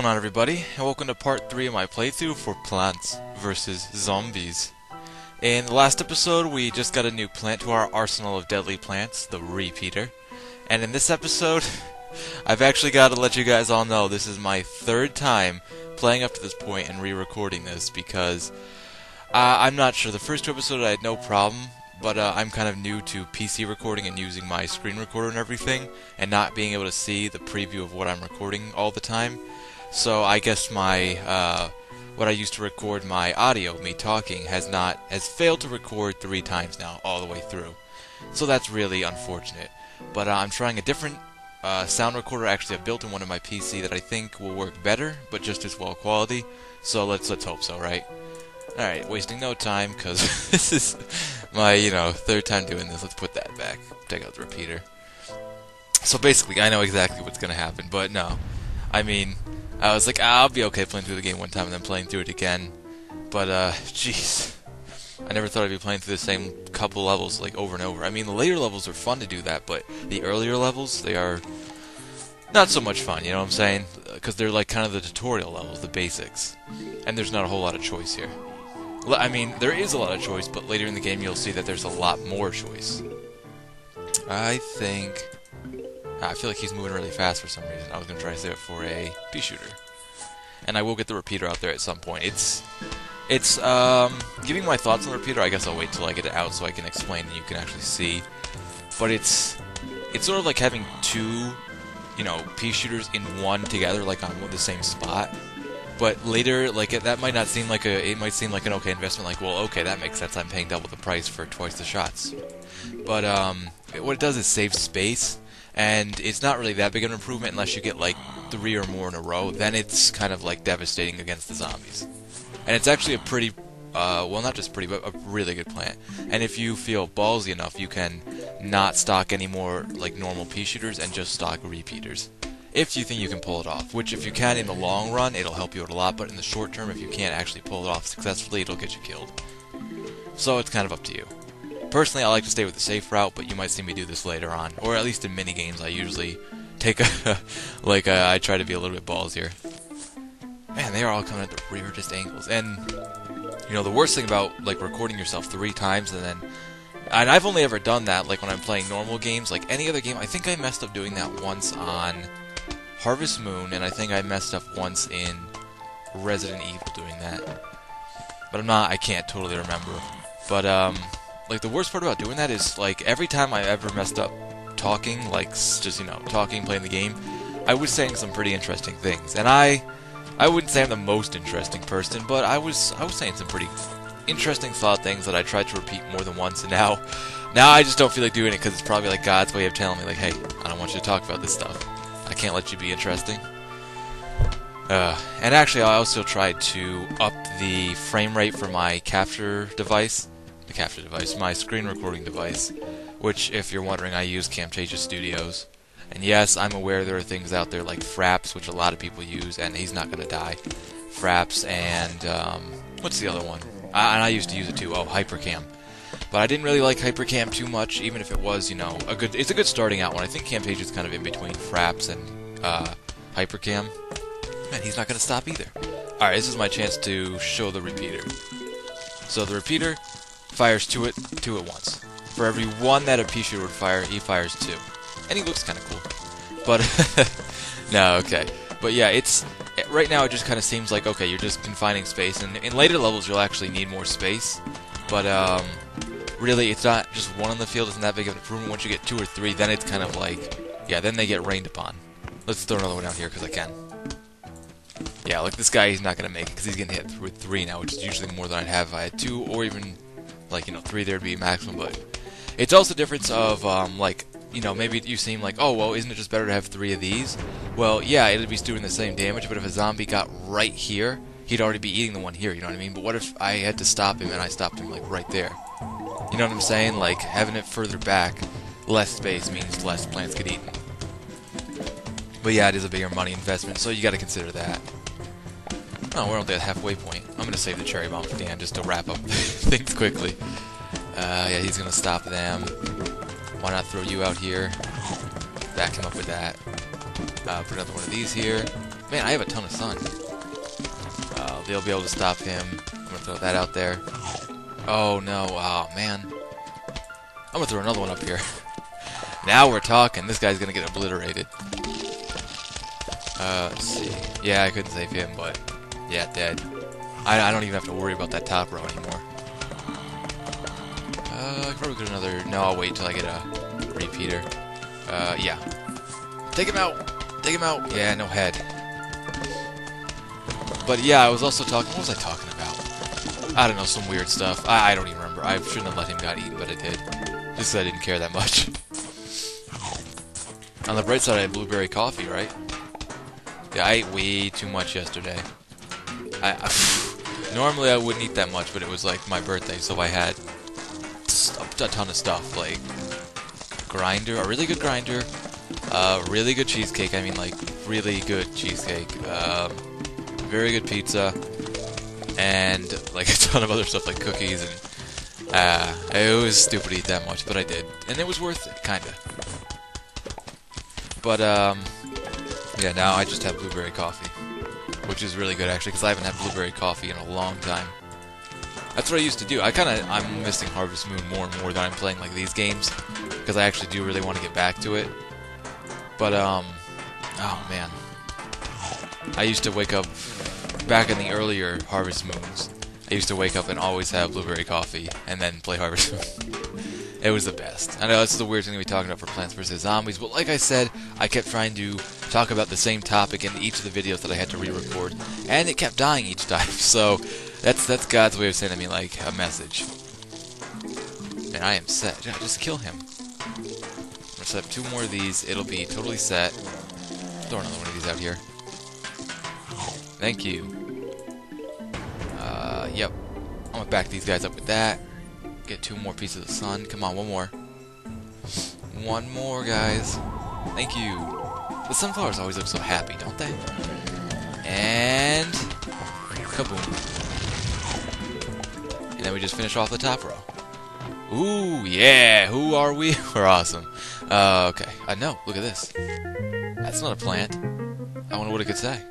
going on, everybody, and welcome to part 3 of my playthrough for Plants vs. Zombies. In the last episode, we just got a new plant to our arsenal of deadly plants, the Repeater. And in this episode, I've actually got to let you guys all know this is my third time playing up to this point and re-recording this because I'm not sure. The first two episodes I had no problem, but I'm kind of new to PC recording and using my screen recorder and everything, and not being able to see the preview of what I'm recording all the time. So I guess my what I used to record my audio, me talking, has failed to record 3 times now, all the way through. So that's really unfortunate. But I'm trying a different sound recorder. Actually, I've built in one of my PC that I think will work better, but just as well quality. So let's hope so, right? Alright, wasting no time, because this is my, third time doing this. Let's put that back. Take out the repeater. So basically, I know exactly what's going to happen, but no. I mean, I was like, I'll be okay playing through the game one time and then playing through it again. But, jeez. I never thought I'd be playing through the same couple levels, like, over and over. I mean, the later levels are fun to do that, but the earlier levels, they are not so much fun, you know what I'm saying? Because they're, like, kind of the tutorial levels, the basics. And there's not a whole lot of choice here. I mean, there is a lot of choice, but later in the game you'll see that there's a lot more choice. I feel like he's moving really fast for some reason. I was going to try to save it for a pea shooter. And I will get the repeater out there at some point. It's giving my thoughts on the repeater. I guess I'll wait till I get it out so I can explain and you can actually see. But it's sort of like having 2, pea shooters in one together, like on the same spot. But later, that might not seem like it might seem like an okay investment, like, well, okay, that makes sense, I'm paying double the price for twice the shots. But, what it does is save space, and it's not really that big of an improvement unless you get, 3 or more in a row, then it's kind of, devastating against the zombies. And it's actually a pretty, well, not just pretty, but a really good plant. And if you feel ballsy enough, you can not stock any more, normal pea shooters and just stock repeaters. If you think you can pull it off, which if you can in the long run, it'll help you out a lot, but in the short term, if you can't actually pull it off successfully, it'll get you killed. So it's kind of up to you. Personally, I like to stay with the safe route, but you might see me do this later on, or at least in mini-games, I usually take I try to be a little bit ballsier. Man, they are all coming at the weirdest angles, and, the worst thing about, recording yourself 3 times, and I've only ever done that, when I'm playing normal games, any other game. I think I messed up doing that once on Harvest Moon, and I think I messed up once in Resident Evil doing that. But I can't totally remember. But, the worst part about doing that is, every time I ever messed up talking, talking, playing the game, I was saying some pretty interesting things. And I wouldn't say I'm the most interesting person, but I was saying some pretty interesting thought things that I tried to repeat more than once, and now I just don't feel like doing it because it's probably God's way of telling me, hey, I don't want you to talk about this stuff. I can't let you be interesting. And actually, I also tried to up the frame rate for my my screen recording device, which, if you're wondering, I use Camtasia Studios. And yes, I'm aware there are things out there like Fraps, which a lot of people use, and he's not going to die. Fraps and, what's the other one? And I used to use it too. Oh, Hypercam. But I didn't really like Hypercam too much, even if it was, it's a good starting out one. I think Camtasia's kind of in between Fraps and Hypercam. Man, he's not going to stop either. Alright, this is my chance to show the repeater. So the repeater fires 2 at once. For every 1 that a pea shooter would fire, he fires 2. And he looks kind of cool. But, no, okay. But yeah, right now it just kind of seems like, okay, you're just confining space, and in later levels you'll actually need more space, but really it's not just 1 on the field, isn't that big of an improvement. Once you get 2 or 3, then it's kind of then they get rained upon. Let's throw another one out here, because I can. Yeah, look, this guy, he's not going to make it, because he's getting hit with 3 now, which is usually more than I'd have if I had 2, or even, 3 there'd be maximum, but it's also a difference of, maybe you seem like, oh, well, isn't it just better to have 3 of these? Well, yeah, it'd be doing the same damage, but if a zombie got right here, he'd already be eating the one here, you know what I mean? But what if I had to stop him and I stopped him, right there? You know what I'm saying? Having it further back, less space means less plants get eaten. But yeah, it is a bigger money investment, so you gotta consider that. Oh, we're only at the halfway point. I'm gonna save the cherry bomb for Dan just to wrap up things quickly. Yeah, he's gonna stop them. Why not throw you out here? Back him up with that. Put another one of these here. Man, I have a ton of sun. They'll be able to stop him. I'm gonna throw that out there. Oh no, oh man. I'm gonna throw another one up here. Now we're talking. This guy's gonna get obliterated. Let's see. Yeah, I couldn't save him, but yeah, dead. I don't even have to worry about that top row anymore. I probably could another. No, I'll wait till I get a repeater. Yeah. Take him out! Take him out! Yeah, no head. But yeah, I was also talking. What was I talking about? I don't know, some weird stuff. I don't even remember. I shouldn't have let him get eaten, but I did. Just so I didn't care that much. On the bright side, I had blueberry coffee, right? Yeah, I ate way too much yesterday. Normally I wouldn't eat that much, but it was like my birthday, so I had a ton of stuff, like grinder, a really good grinder, really good cheesecake. I mean, like really good cheesecake. Very good pizza, and like a ton of other stuff like cookies, and it was stupid to eat that much, but I did, and it was worth it, kinda. But yeah, now I just have blueberry coffee, which is really good actually, because I haven't had blueberry coffee in a long time. That's what I used to do. I'm missing Harvest Moon more and more that I'm playing like these games, because I actually do really want to get back to it. But oh man, I used to wake up back in the earlier Harvest Moons. I used to wake up and always have blueberry coffee and then play Harvest Moon. It was the best. I know that's the weird thing to be talking about for Plants vs. Zombies, but like I said, I kept trying to talk about the same topic in each of the videos that I had to re-record, and it kept dying each time, so that's God's way of sending me, like, a message. And I am set. Yeah, just kill him. I'm gonna set up 2 more of these, it'll be totally set. Throw another one of these out here. Thank you. Yep. I'm gonna back these guys up with that. Get 2 more pieces of sun. Come on, 1 more. 1 more, guys. Thank you. The sunflowers always look so happy, don't they? And kaboom. And then we just finish off the top row. Ooh, yeah. Who are we? We're awesome. Okay. No, look at this. That's not a plant. I wonder what it could say.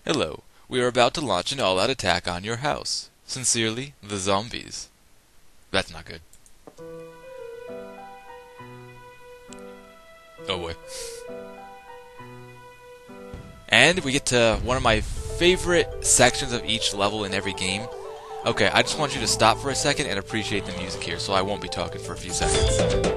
Hello. We are about to launch an all-out attack on your house. Sincerely, the zombies. That's not good. Oh boy. And we get to one of my favorite sections of each level in every game. Okay, I just want you to stop for a second and appreciate the music here, so I won't be talking for a few seconds.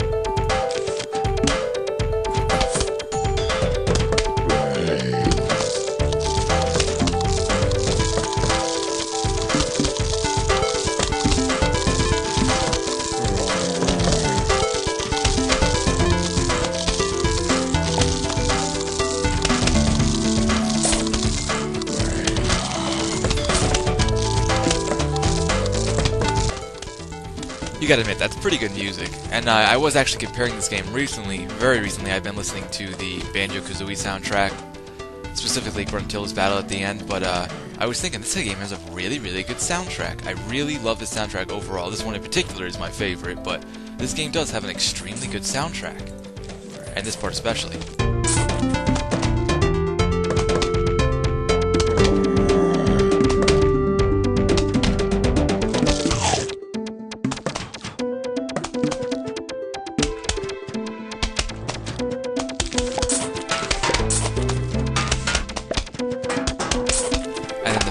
You gotta admit, that's pretty good music. And I was actually comparing this game recently, very recently. I've been listening to the Banjo-Kazooie soundtrack, specifically Gruntilda's battle at the end, but I was thinking this game has a really, really good soundtrack. I really love the soundtrack overall. This one in particular is my favorite, but this game does have an extremely good soundtrack. And this part especially.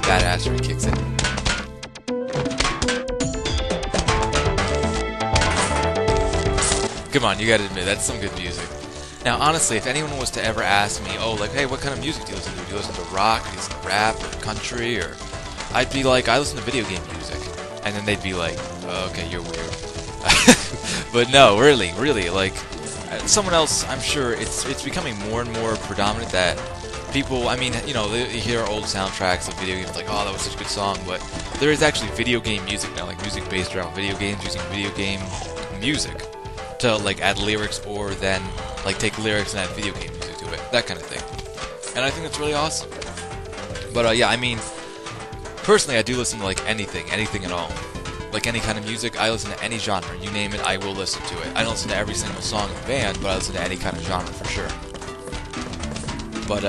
Badassery kicks in. Come on, you gotta admit, that's some good music. Now, honestly, if anyone was to ever ask me, oh, like, hey, what kind of music do you listen to? Do you listen to rock, do you listen to rap, or country, or... I'd be like, I listen to video game music. And then they'd be like, oh, okay, you're weird. But no, really, like, someone else, I'm sure, it's becoming more and more predominant that people, I mean, you know, they hear old soundtracks of video games like, oh, that was such a good song, but there is actually video game music now, like music based around video games, using video game music to, like, add lyrics or then, like, take lyrics and add video game music to it, that kind of thing. And I think that's really awesome. But, yeah, I mean, personally, I do listen to, like, anything at all. Like, any kind of music, I listen to any genre. You name it, I will listen to it. I don't listen to every single song in the band, but I listen to any kind of genre for sure. But,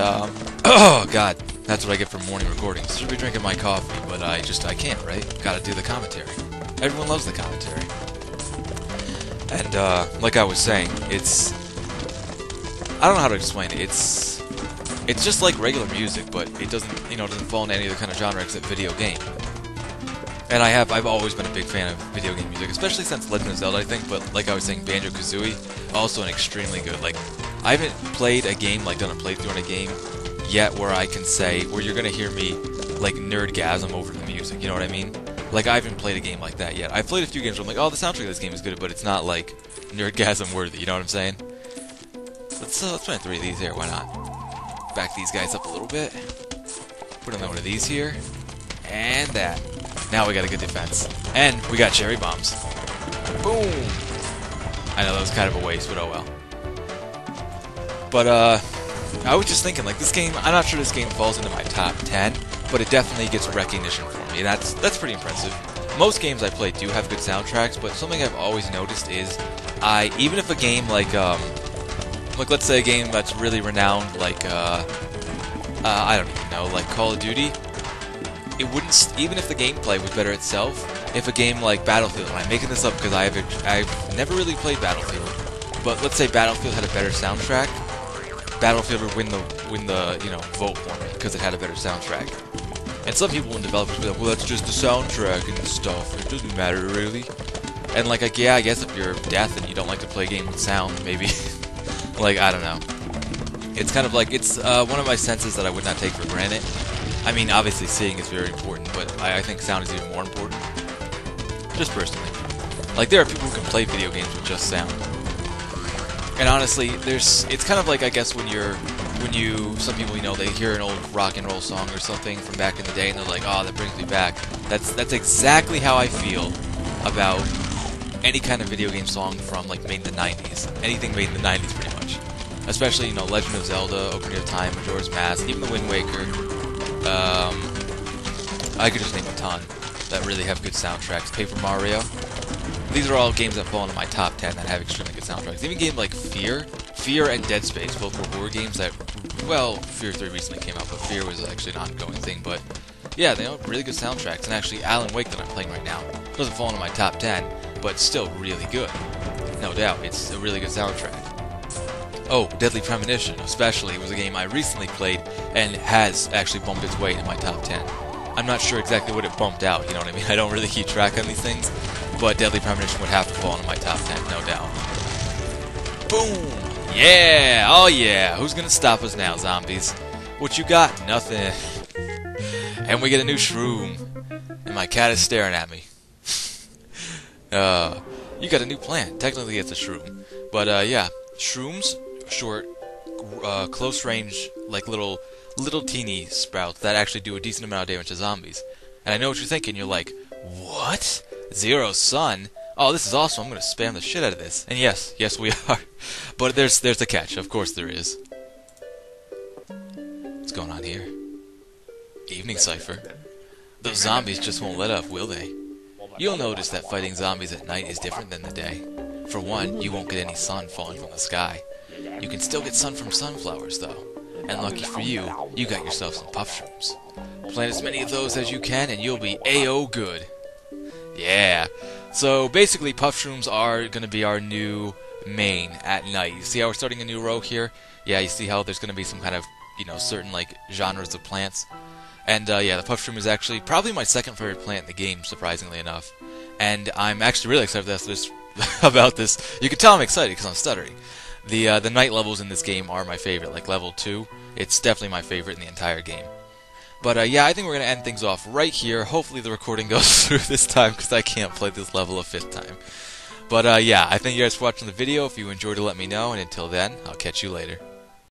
oh god, that's what I get for morning recordings. Should be drinking my coffee, but I can't, right? Gotta do the commentary. Everyone loves the commentary. And, like I was saying, I don't know how to explain it. It's just like regular music, but it doesn't fall into any other kind of genre except video game. And I've always been a big fan of video game music, especially since Legend of Zelda, I think, but like I was saying, Banjo-Kazooie, also an extremely good, like, I haven't played a game, like done a playthrough in a game yet where I can say, where you're gonna hear me, like, nerdgasm over the music, you know what I mean? Like, I haven't played a game like that yet. I've played a few games where I'm like, oh, the soundtrack of this game is good, but it's not, like, nerdgasm worthy, you know what I'm saying? Let's try 3 of these here, why not? Back these guys up a little bit. Put in one of these here. And that. Now we got a good defense. And we got cherry bombs. Boom! I know that was kind of a waste, but oh well. But, I was just thinking, like, this game, I'm not sure this game falls into my top 10, but it definitely gets recognition for me. That's pretty impressive. Most games I play do have good soundtracks, but something I've always noticed is, even if a game like let's say a game that's really renowned, like, I don't even know, like Call of Duty, it wouldn't, even if the gameplay was better itself, if a game like Battlefield, and I'm making this up because I've never really played Battlefield, but let's say Battlefield had a better soundtrack, Battlefield would win the vote for me, because it had a better soundtrack. And some people and developers will be like, well, that's just the soundtrack and stuff, it doesn't matter really. And like, yeah, I guess if you're deaf and you don't like to play a game with sound, maybe, like, I don't know. It's kind of like, it's one of my senses that I would not take for granted. I mean, obviously seeing is very important, but I think sound is even more important. Just personally. Like, there are people who can play video games with just sound. And honestly, it's kind of like, I guess, some people, they hear an old rock and roll song or something from back in the day, and they're like, oh, that brings me back. That's exactly how I feel about any kind of video game song from, like, made in the 90s. Anything made in the 90s, pretty much. Especially, Legend of Zelda, Ocarina of Time, Majora's Mask, even The Wind Waker. I could just name a ton that really have good soundtracks. Paper Mario. These are all games that fall into my top 10 that have extremely good soundtracks. Even games like Fear and Dead Space, both were horror games that, well, Fear 3 recently came out, but Fear was actually an ongoing thing, but yeah, they have really good soundtracks, and actually Alan Wake that I'm playing right now doesn't fall into my top 10, but still really good. No doubt, it's a really good soundtrack. Oh, Deadly Premonition, especially, was a game I recently played, and has actually bumped its way in my top 10. I'm not sure exactly what it bumped out, you know what I mean? I don't really keep track on these things, but Deadly Premonition would have to fall into my top 10, no doubt. Boom! Yeah! Oh yeah! Who's gonna stop us now, zombies? What you got? Nothing. And we get a new shroom. And my cat is staring at me. You got a new plant. Technically it's a shroom. But, yeah. Shrooms, short, close range, like little teeny sprouts that actually do a decent amount of damage to zombies. And I know what you're thinking. You're like, what? Zero Sun? Oh, this is awesome. I'm going to spam the shit out of this. And yes, we are. But there's a catch. Of course there is. What's going on here? Evening Cypher. Those zombies just won't let up, will they? You'll notice that fighting zombies at night is different than the day. For one, you won't get any sun falling from the sky. You can still get sun from sunflowers, though. And lucky for you, you got yourself some puff shrooms. Plant as many of those as you can and you'll be A-O good. Yeah. So basically, puff shrooms are going to be our new main at night. You see how we're starting a new row here? Yeah, you see how there's going to be some kind of, certain, like, genres of plants? And, yeah, the puff shroom is actually probably my second favorite plant in the game, surprisingly enough. And I'm actually really excited about this. You can tell I'm excited because I'm stuttering. The night levels in this game are my favorite, like level 2. It's definitely my favorite in the entire game. But, yeah, I think we're going to end things off right here. Hopefully the recording goes through this time, because I can't play this level a 5th time. But, yeah, I thank you guys for watching the video. If you enjoyed it, let me know. And until then, I'll catch you later.